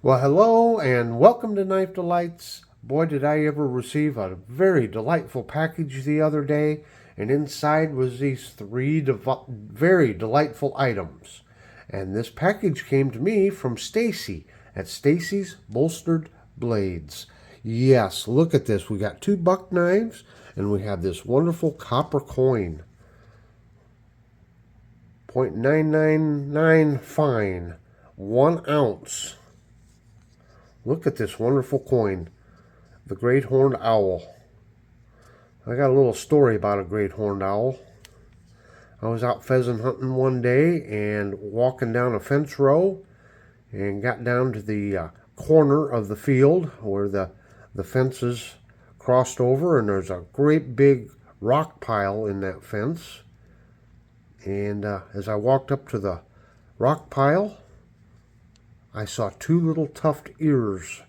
Well, hello and welcome to Knife Delights. Boy, did I ever receive a very delightful package the other day, and inside was these three very delightful items. And this package came to me from Stacey at Stacey's Bolstered Blades. Yes, look at this. We got two buck knives, and we have this wonderful copper coin. 0.999 fine, 1 ounce. Look at this wonderful coin, the great horned owl. I got a little story about a great horned owl. I was out pheasant hunting one day and walking down a fence row and got down to the corner of the field where the fences crossed over, and there's a great big rock pile in that fence. And as I walked up to the rock pile, I saw two little tufted ears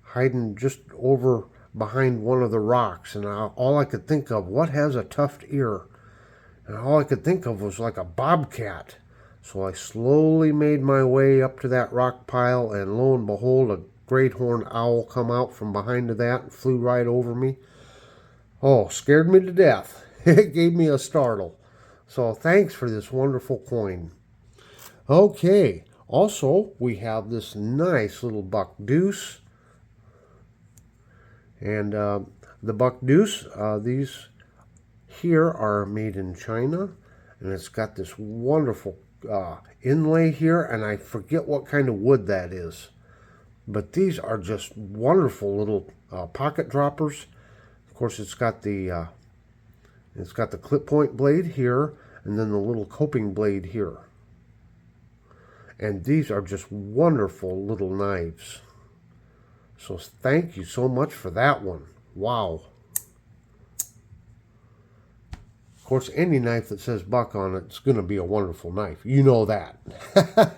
hiding just over behind one of the rocks. And all I could think of, what has a tufted ear? And all I could think of was like a bobcat. So I slowly made my way up to that rock pile, and lo and behold, a great horned owl come out from behind that and flew right over me. Oh, scared me to death. It gave me a startle. So thanks for this wonderful coin. Okay, also we have this nice little buck deuce. And the buck deuce, these here are made in China, and it's got this wonderful inlay here, and I forget what kind of wood that is. But these are just wonderful little pocket droppers. Of course, it's got the clip point blade here, and then the little coping blade here. And these are just wonderful little knives. So thank you so much for that one. Wow. Of course, any knife that says buck on it is going to be a wonderful knife. You know that.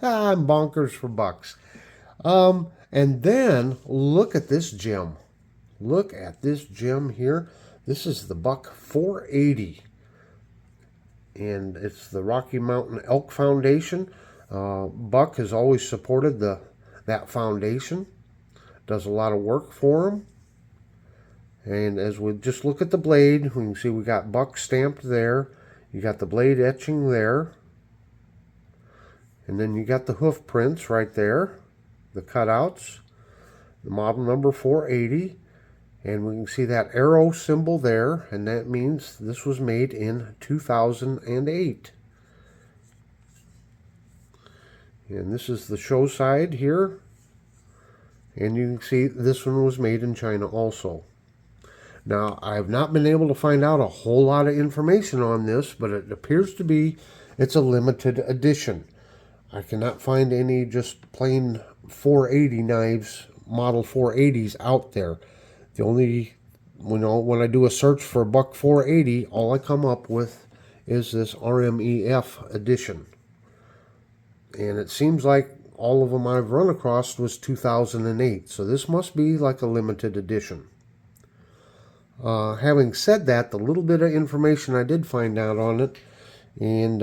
I'm bonkers for bucks. And then look at this gem. Look at this gem here. This is the Buck 480. And it's the Rocky Mountain Elk Foundation. Buck has always supported that foundation. Does a lot of work for them. And as we just look at the blade, we can see we got Buck stamped there. You got the blade etching there. And then you got the hoof prints right there. The cutouts. The model number 480. And we can see that arrow symbol there. And that means this was made in 2008. And this is the show side here. And you can see this one was made in China also. Now, I've not been able to find out a whole lot of information on this, but it appears to be it's a limited edition. I cannot find any just plain 480 knives, model 480s out there. The only, when I do a search for Buck 480, all I come up with is this RMEF edition. And it seems like all of them I've run across was 2008, so this must be like a limited edition. Having said that, the little bit of information I did find out on it, and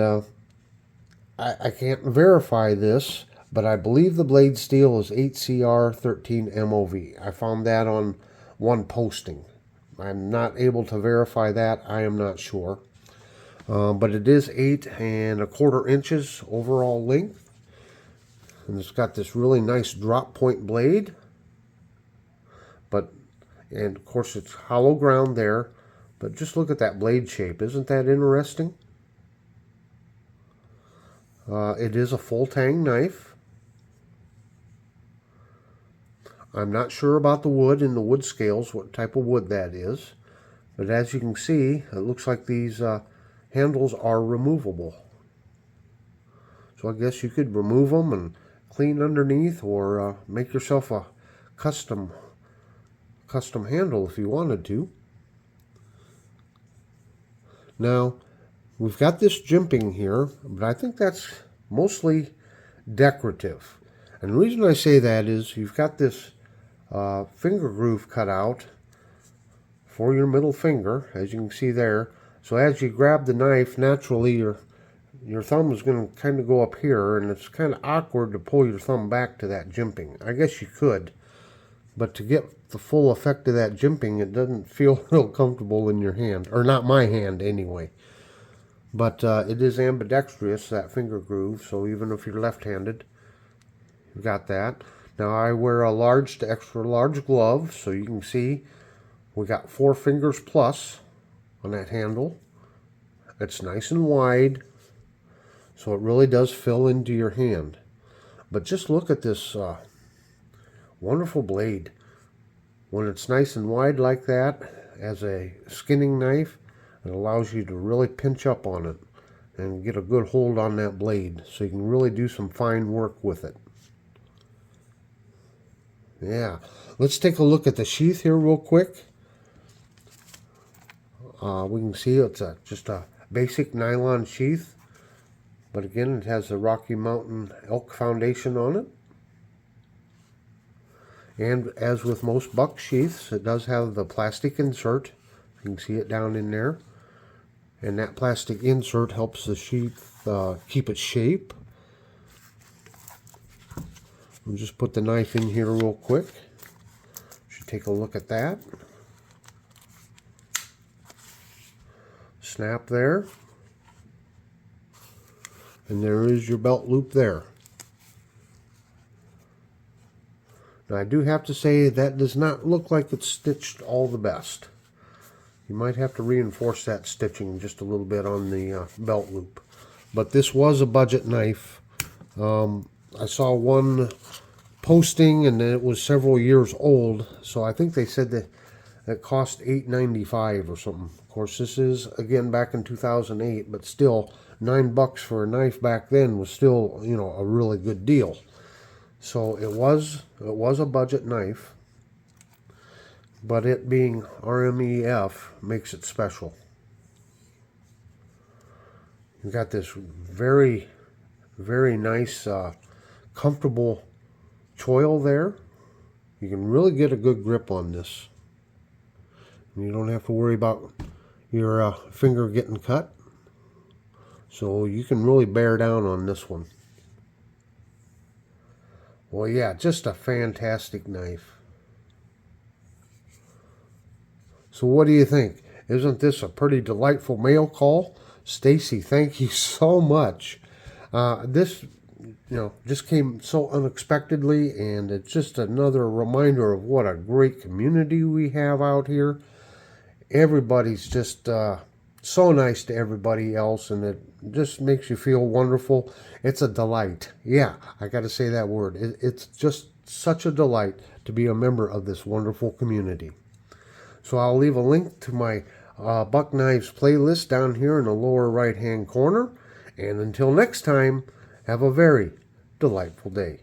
I can't verify this, but I believe the blade steel is 8CR13 MOV. I found that on one posting. I'm not able to verify that. I am not sure. But it is 8¼ inches overall length. And it's got this really nice drop point blade. And of course it's hollow ground there. But just look at that blade shape. Isn't that interesting? It is a full tang knife. I'm not sure about the wood and the wood scales, what type of wood that is. But as you can see, it looks like these handles are removable. So I guess you could remove them and clean underneath, or make yourself a custom handle if you wanted to. Now, we've got this jimping here, but I think that's mostly decorative. And the reason I say that is you've got this finger groove cut out for your middle finger, as you can see there. So as you grab the knife, naturally your thumb is going to kind of go up here, and it's kind of awkward to pull your thumb back to that jimping. I guess you could, but to get the full effect of that jimping, it doesn't feel real comfortable in your hand, or not my hand anyway. But it is ambidextrous, that finger groove, so even if you're left-handed, you've got that. Now I wear a large to extra large glove, so you can see we got 4 fingers plus on that handle. It's nice and wide, so it really does fill into your hand. But just look at this wonderful blade. When it's nice and wide like that, as a skinning knife, it allows you to really pinch up on it and get a good hold on that blade, so you can really do some fine work with it. Yeah, let's take a look at the sheath here real quick. We can see it's just a basic nylon sheath, but again, it has the Rocky Mountain elk foundation on it. And as with most buck sheaths, it does have the plastic insert. You can see it down in there. And that plastic insert helps the sheath keep its shape. We'll just put the knife in here real quick. Should take a look at that. Snap there. And there is your belt loop there. Now I do have to say that does not look like it's stitched all the best. You might have to reinforce that stitching just a little bit on the belt loop. But this was a budget knife. I saw one posting and it was several years old, so I think they said that it cost $8.95 or something. Of course, this is again back in 2008, but still $9 for a knife back then was still, you know, a really good deal. So it was a budget knife, but it being RMEF makes it special. You've got this very, very nice, comfortable choil there. You can really get a good grip on this. You don't have to worry about your finger getting cut. So you can really bear down on this one. Well, yeah, just a fantastic knife. So what do you think? Isn't this a pretty delightful mail call? Stacey, thank you so much. This, just came so unexpectedly, and it's just another reminder of what a great community we have out here. Everybody's just so nice to everybody else, and it just makes you feel wonderful. It's a delight. Yeah, I got to say that word. It's just such a delight to be a member of this wonderful community. So I'll leave a link to my Buck Knives playlist down here in the lower right hand corner. And until next time, have a very delightful day.